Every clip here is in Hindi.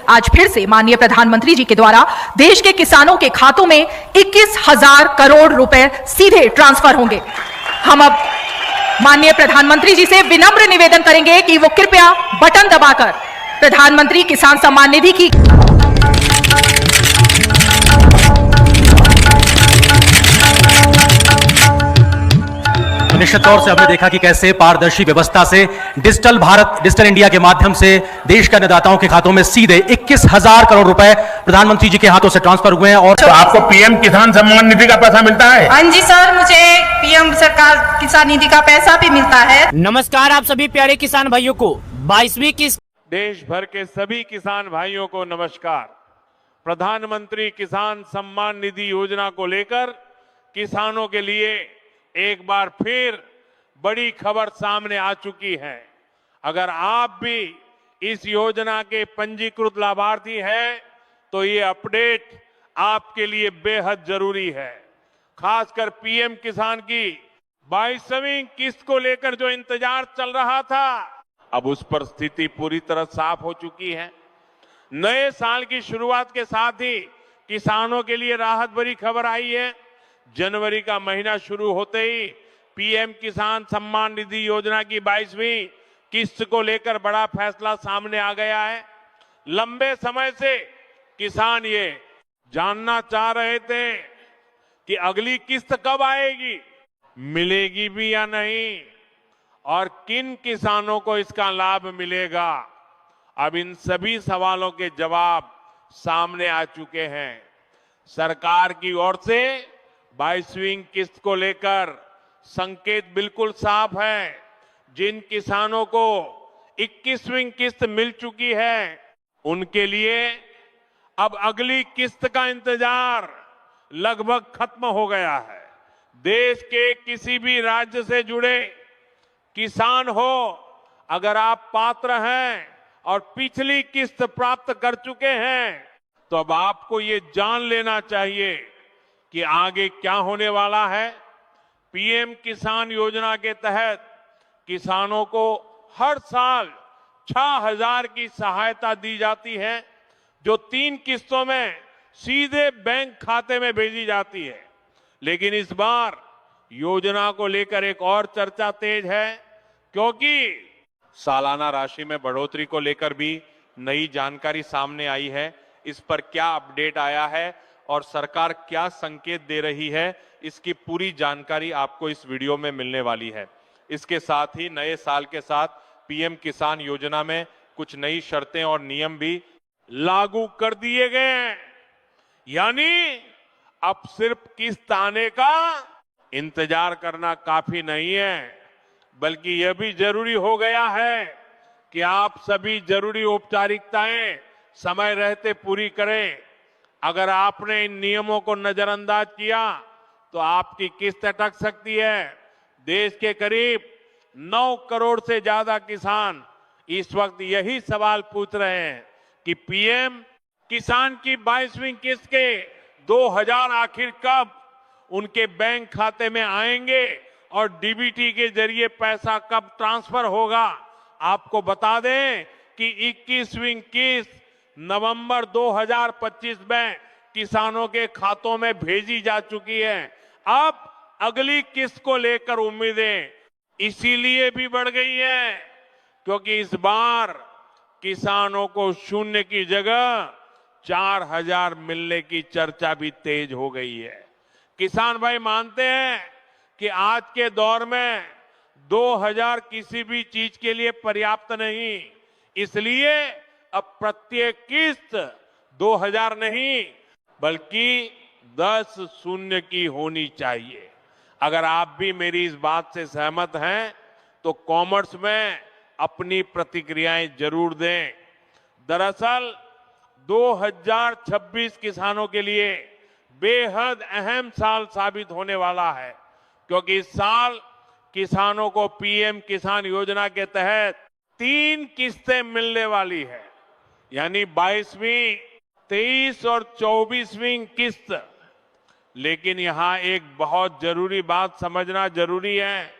आज फिर से माननीय प्रधानमंत्री जी के द्वारा देश के किसानों के खातों में 21,000 करोड़ रुपए सीधे ट्रांसफर होंगे। हम अब माननीय प्रधानमंत्री जी से विनम्र निवेदन करेंगे कि वो कृपया बटन दबाकर प्रधानमंत्री किसान सम्मान निधि की निश्चित तौर से हमने देखा कि कैसे पारदर्शी व्यवस्था से डिजिटल भारत, डिजिटल इंडिया के माध्यम से देश के अन्नदाताओं के खातों में सीधे 21,000 करोड़ रुपए प्रधानमंत्री जी के हाथों से ट्रांसफर हुए हैं। और तो आपको पीएम किसान सम्मान निधि का पैसा मिलता है? हाँ जी सर, मुझे पीएम सरकार किसान निधि का पैसा भी मिलता है। नमस्कार आप सभी प्यारे किसान भाइयों को 22वीं किस्त देश भर के सभी किसान भाइयों को नमस्कार। प्रधानमंत्री किसान सम्मान निधि योजना को लेकर किसानों के लिए एक बार फिर बड़ी खबर सामने आ चुकी है। अगर आप भी इस योजना के पंजीकृत लाभार्थी हैं तो ये अपडेट आपके लिए बेहद जरूरी है। खासकर पीएम किसान की 22वीं किस्त को लेकर जो इंतजार चल रहा था, अब उस पर स्थिति पूरी तरह साफ हो चुकी है। नए साल की शुरुआत के साथ ही किसानों के लिए राहत भरी खबर आई है। जनवरी का महीना शुरू होते ही पीएम किसान सम्मान निधि योजना की 22वीं किस्त को लेकर बड़ा फैसला सामने आ गया है। लंबे समय से किसान ये जानना चाह रहे थे कि अगली किस्त कब आएगी, मिलेगी भी या नहीं, और किन किसानों को इसका लाभ मिलेगा। अब इन सभी सवालों के जवाब सामने आ चुके हैं। सरकार की ओर से 22वीं किस्त को लेकर संकेत बिल्कुल साफ है। जिन किसानों को 21वीं किस्त मिल चुकी है उनके लिए अब अगली किस्त का इंतजार लगभग खत्म हो गया है। देश के किसी भी राज्य से जुड़े किसान हो, अगर आप पात्र हैं और पिछली किस्त प्राप्त कर चुके हैं तो अब आपको ये जान लेना चाहिए कि आगे क्या होने वाला है। पीएम किसान योजना के तहत किसानों को हर साल 6,000 की सहायता दी जाती है, जो 3 किस्तों में सीधे बैंक खाते में भेजी जाती है। लेकिन इस बार योजना को लेकर एक और चर्चा तेज है, क्योंकि सालाना राशि में बढ़ोतरी को लेकर भी नई जानकारी सामने आई है। इस पर क्या अपडेट आया है और सरकार क्या संकेत दे रही है, इसकी पूरी जानकारी आपको इस वीडियो में मिलने वाली है। इसके साथ ही नए साल के साथ पीएम किसान योजना में कुछ नई शर्तें और नियम भी लागू कर दिए गए हैं। यानी अब सिर्फ किस्त आने का इंतजार करना काफी नहीं है, बल्कि यह भी जरूरी हो गया है कि आप सभी जरूरी औपचारिकताएं समय रहते पूरी करें। अगर आपने इन नियमों को नजरअंदाज किया तो आपकी किस्त अटक सकती है। देश के करीब 9 करोड़ से ज्यादा किसान इस वक्त यही सवाल पूछ रहे हैं कि पीएम किसान की 22वीं किस्त के 2,000 आखिर कब उनके बैंक खाते में आएंगे और डीबीटी के जरिए पैसा कब ट्रांसफर होगा। आपको बता दें कि 21वीं किस्त नवंबर 2025 में किसानों के खातों में भेजी जा चुकी है। अब अगली किस्त को लेकर उम्मीदें इसीलिए भी बढ़ गई है क्योंकि इस बार किसानों को शून्य की जगह 4,000 मिलने की चर्चा भी तेज हो गई है। किसान भाई मानते हैं कि आज के दौर में 2,000 किसी भी चीज के लिए पर्याप्त नहीं, इसलिए अब प्रत्येक किस्त 2,000 नहीं बल्कि 10 शून्य की होनी चाहिए। अगर आप भी मेरी इस बात से सहमत हैं तो कॉमर्स में अपनी प्रतिक्रियाएं जरूर दें। दरअसल 2026 किसानों के लिए बेहद अहम साल साबित होने वाला है, क्योंकि इस साल किसानों को पीएम किसान योजना के तहत 3 किस्तें मिलने वाली है, यानी 22वीं, 23 और 24वीं किस्त। लेकिन यहां एक बहुत जरूरी बात समझना जरूरी है।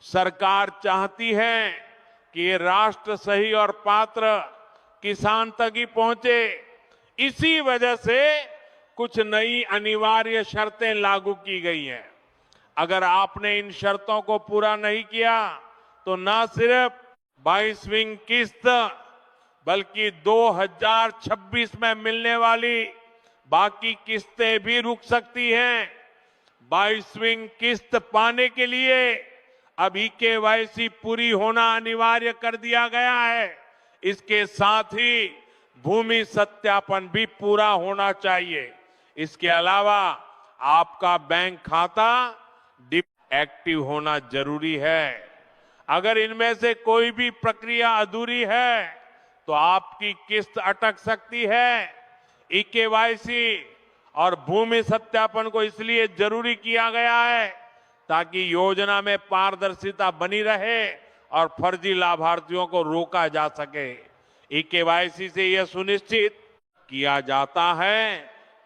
सरकार चाहती है कि ये राष्ट्र सही और पात्र किसान तक ही पहुंचे। इसी वजह से कुछ नई अनिवार्य शर्तें लागू की गई हैं। अगर आपने इन शर्तों को पूरा नहीं किया तो न सिर्फ 22वीं किस्त बल्कि 2026 में मिलने वाली बाकी किस्तें भी रुक सकती हैं। 22वीं किस्त पाने के लिए अब केवाईसी पूरी होना अनिवार्य कर दिया गया है। इसके साथ ही भूमि सत्यापन भी पूरा होना चाहिए। इसके अलावा आपका बैंक खाता एक्टिव होना जरूरी है। अगर इनमें से कोई भी प्रक्रिया अधूरी है तो आपकी किस्त अटक सकती है। केवाईसी और भूमि सत्यापन को इसलिए जरूरी किया गया है ताकि योजना में पारदर्शिता बनी रहे और फर्जी लाभार्थियों को रोका जा सके। केवाईसी से यह सुनिश्चित किया जाता है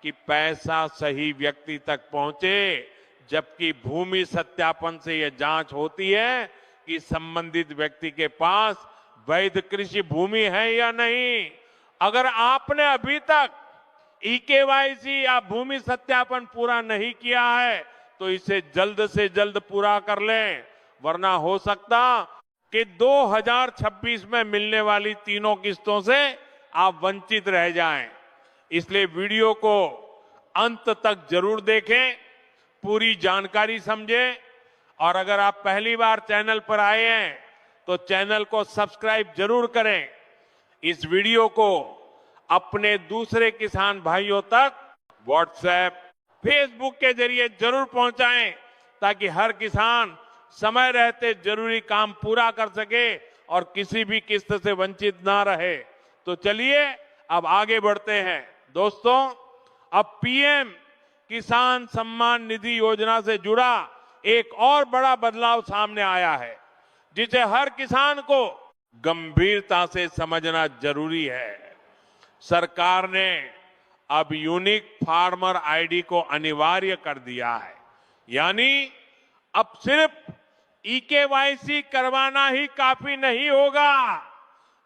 कि पैसा सही व्यक्ति तक पहुंचे, जबकि भूमि सत्यापन से यह जांच होती है कि संबंधित व्यक्ति के पास वैध कृषि भूमि है या नहीं। अगर आपने अभी तक केवाईसी या भूमि सत्यापन पूरा नहीं किया है तो इसे जल्द से जल्द पूरा कर लें, वरना हो सकता कि 2026 में मिलने वाली तीनों किस्तों से आप वंचित रह जाएं। इसलिए वीडियो को अंत तक जरूर देखें, पूरी जानकारी समझें और अगर आप पहली बार चैनल पर आए हैं तो चैनल को सब्सक्राइब जरूर करें। इस वीडियो को अपने दूसरे किसान भाइयों तक व्हाट्सएप, फेसबुक के जरिए जरूर पहुंचाएं ताकि हर किसान समय रहते जरूरी काम पूरा कर सके और किसी भी किस्त से वंचित ना रहे। तो चलिए अब आगे बढ़ते हैं। दोस्तों, अब पीएम किसान सम्मान निधि योजना से जुड़ा एक और बड़ा बदलाव सामने आया है, जिसे हर किसान को गंभीरता से समझना जरूरी है। सरकार ने अब यूनिक फार्मर आईडी को अनिवार्य कर दिया है, यानी अब सिर्फ केवाईसी करवाना ही काफी नहीं होगा।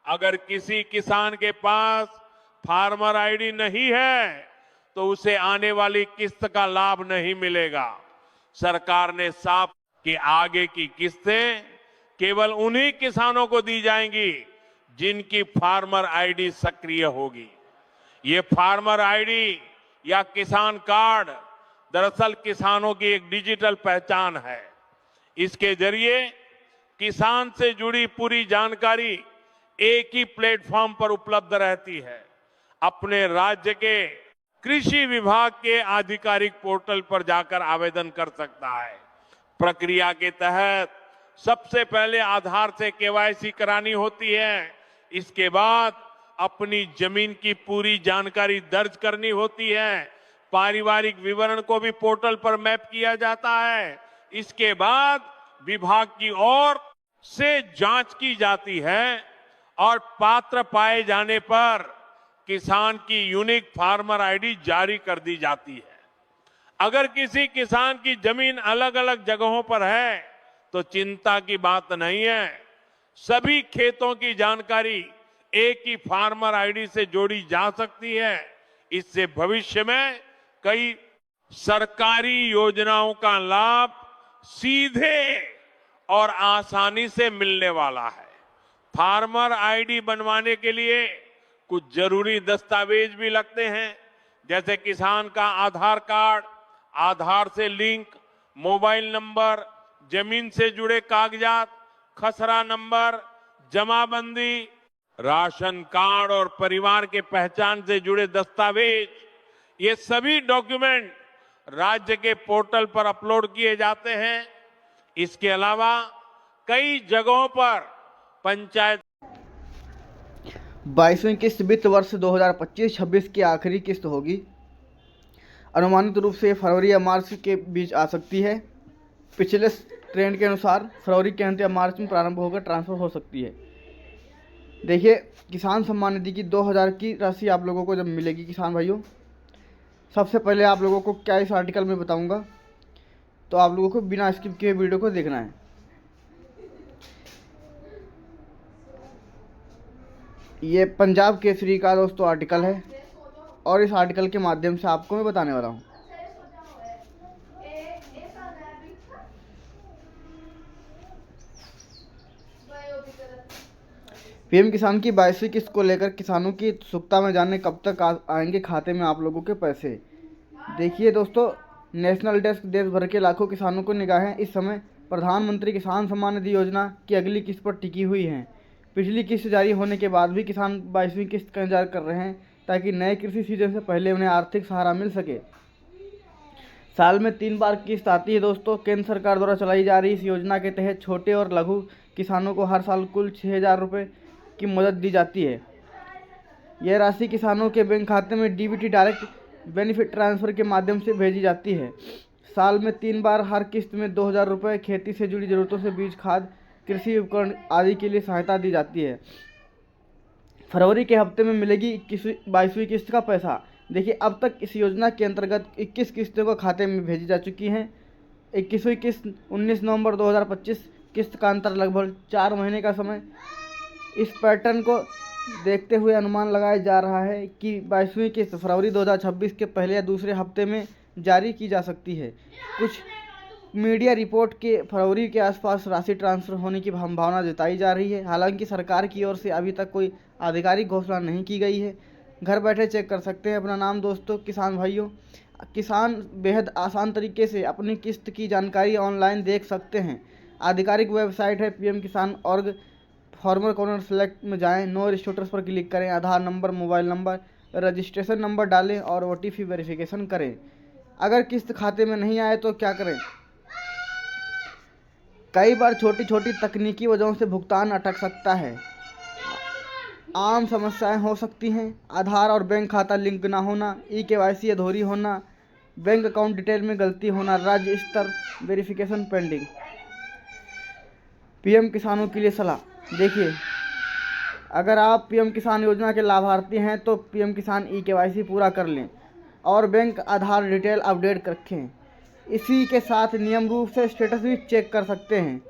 अगर किसी किसान के पास फार्मर आईडी नहीं है तो उसे आने वाली किस्त का लाभ नहीं मिलेगा। सरकार ने साफ कि आगे की किस्तें केवल उन्हीं किसानों को दी जाएंगी जिनकी फार्मर आईडी सक्रिय होगी। ये फार्मर आईडी या किसान कार्ड दरअसल किसानों की एक डिजिटल पहचान है। इसके जरिए किसान से जुड़ी पूरी जानकारी एक ही प्लेटफॉर्म पर उपलब्ध रहती है। अपने राज्य के कृषि विभाग के आधिकारिक पोर्टल पर जाकर आवेदन कर सकता है। प्रक्रिया के तहत सबसे पहले आधार से केवाईसी करानी होती है। इसके बाद अपनी जमीन की पूरी जानकारी दर्ज करनी होती है। पारिवारिक विवरण को भी पोर्टल पर मैप किया जाता है। इसके बाद विभाग की ओर से जांच की जाती है और पात्र पाए जाने पर किसान की यूनिक फार्मर आईडी जारी कर दी जाती है। अगर किसी किसान की जमीन अलग अलग जगहों पर है तो चिंता की बात नहीं है। सभी खेतों की जानकारी एक ही फार्मर आईडी से जोड़ी जा सकती है। इससे भविष्य में कई सरकारी योजनाओं का लाभ सीधे और आसानी से मिलने वाला है। फार्मर आईडी बनवाने के लिए कुछ जरूरी दस्तावेज भी लगते हैं, जैसे किसान का आधार कार्ड, आधार से लिंक, मोबाइल नंबर, जमीन से जुड़े कागजात, खसरा नंबर, जमाबंदी, राशन कार्ड और परिवार के पहचान से जुड़े दस्तावेज। ये सभी डॉक्यूमेंट राज्य के पोर्टल पर अपलोड किए जाते हैं। इसके अलावा कई जगहों पर पंचायत 22वीं किस्त वित्त वर्ष 2025-26 की आखिरी किस्त होगी। अनुमानित रूप से फरवरी या मार्च के बीच आ सकती है। पिछले ट्रेंड के अनुसार फरवरी के अंत या मार्च में प्रारंभ होकर ट्रांसफर हो सकती है। देखिए, किसान सम्मान निधि की 2000 की राशि आप लोगों को जब मिलेगी किसान भाइयों, सबसे पहले आप लोगों को क्या इस आर्टिकल में बताऊंगा, तो आप लोगों को बिना स्किप किए वीडियो को देखना है। ये पंजाब केसरी का दोस्तों आर्टिकल है और इस आर्टिकल के माध्यम से आपको मैं बताने वाला हूँ। पीएम किसान की 22वीं किस्त को लेकर किसानों की उत्सुकता में जानने कब तक आएंगे खाते में आप लोगों के पैसे। देखिए दोस्तों, नेशनल डेस्क देश भर के लाखों किसानों को निगाहें इस समय प्रधानमंत्री किसान सम्मान निधि योजना की अगली किस्त पर टिकी हुई हैं। पिछली किस्त जारी होने के बाद भी किसान 22वीं किस्त का इंतजार कर रहे हैं ताकि नए कृषि सीजन से पहले उन्हें आर्थिक सहारा मिल सके। साल में 3 बार किस्त आती है दोस्तों। केंद्र सरकार द्वारा चलाई जा रही इस योजना के तहत छोटे और लघु किसानों को हर साल कुल 6,000 रुपये की मदद दी जाती है। यह राशि किसानों के बैंक खाते में डीबीटी डायरेक्ट बेनिफिट ट्रांसफ़र के माध्यम से भेजी जाती है। साल में 3 बार हर किस्त में 2,000 रुपये खेती से जुड़ी ज़रूरतों से बीज, खाद, कृषि उपकरण आदि के लिए सहायता दी जाती है। फरवरी के हफ्ते में मिलेगी 22वीं किस्त का पैसा। देखिए, अब तक इस योजना के अंतर्गत 21 किस्तों को खाते में भेजी जा चुकी हैं। 21वीं किस्त 19 नवंबर 2025 किस्त का अंतर लगभग 4 महीने का समय। इस पैटर्न को देखते हुए अनुमान लगाया जा रहा है कि 22वीं किस्त फरवरी 2026 के पहले या दूसरे हफ्ते में जारी की जा सकती है। कुछ मीडिया रिपोर्ट के फरवरी के आसपास राशि ट्रांसफ़र होने की संभावना जताई जा रही है। हालांकि सरकार की ओर से अभी तक कोई आधिकारिक घोषणा नहीं की गई है। घर बैठे चेक कर सकते हैं अपना नाम दोस्तों। किसान भाइयों, किसान बेहद आसान तरीके से अपनी किस्त की जानकारी ऑनलाइन देख सकते हैं। आधिकारिक वेबसाइट है pmkisan.org। फार्मर कॉर्नर सेलेक्ट में जाएं, नो स्टेटस पर क्लिक करें, Aadhaar number, mobile number, registration number डालें और OTP वेरिफिकेशन करें। अगर किस्त खाते में नहीं आए तो क्या करें? कई बार छोटी छोटी तकनीकी वजहों से भुगतान अटक सकता है। आम समस्याएं हो सकती हैं: आधार और बैंक खाता लिंक ना होना, eKYC अधूरी होना, बैंक अकाउंट डिटेल में गलती होना, राज्य स्तर वेरिफिकेशन पेंडिंग। पीएम किसानों के लिए सलाह। देखिए, अगर आप पीएम किसान योजना के लाभार्थी हैं तो पीएम किसान eKYC पूरा कर लें और बैंक आधार डिटेल अपडेट रखें। इसी के साथ नियम रूप से स्टेटस भी चेक कर सकते हैं।